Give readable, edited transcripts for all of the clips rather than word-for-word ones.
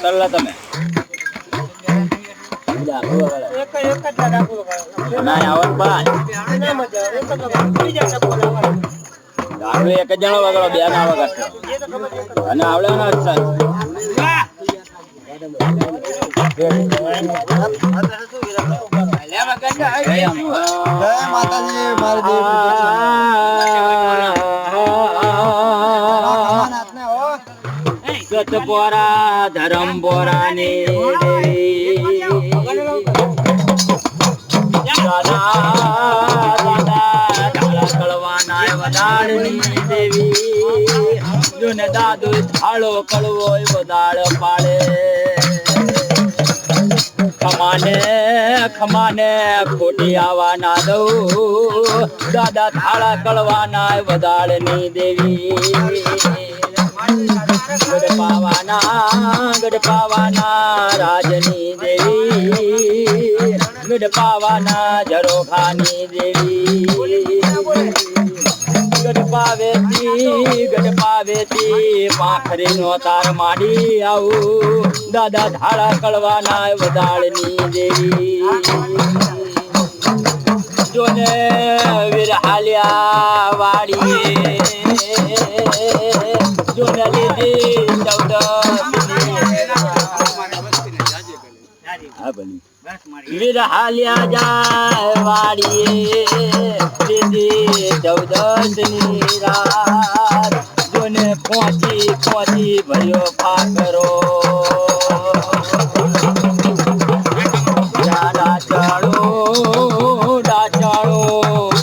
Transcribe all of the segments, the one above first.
કરલા તમે ના આવત બાય એક જ જણો વગરો બે ના વગર અને આવડે ના સર સતપોરા ધરમ પોરાની દેવી દાદુ થાળો કળવો દાળ પાડે ખમાને ખમાને ખોટી આવા ના દઉં દાદા થાળા કળવાના વધાળની દેવી ગઢપાવાના રાજની દેવી ગઢપાવાના ઝરોખાની દેવી ગઢપાવેતી પાંખરી નો તાર માડી આવું દાદા ધાળા કળવાના વધાળની દેવી જોને વિરહાલ્યા વાડીએ જોને લીધી વિરહાલ્યા જાય વાડીએ લીધી 14 ની રાત જોને પહોંચી ભર્યો ફાકરો ડાચાળો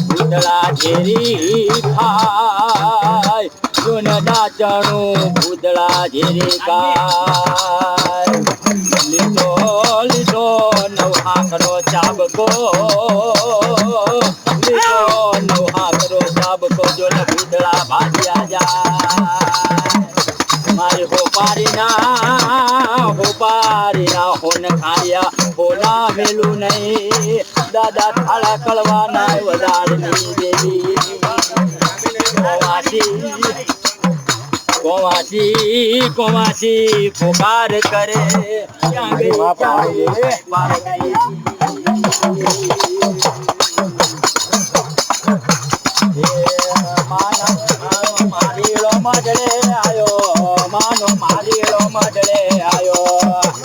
ભૂતળા ઝેરી ખાય જોને ડાચાણું ભૂતળા ઝેરી ખાય લીધો નવહાકરો ચાબકો જોને ભૂતળા ભાગ્યા જાય મારી હોપારીના હોન ખાયા હોના મેલું નહીં દાદા થાળા કળવાના વધાળની દેવી કોવાસી પુકાર કરે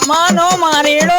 માનો મારીડો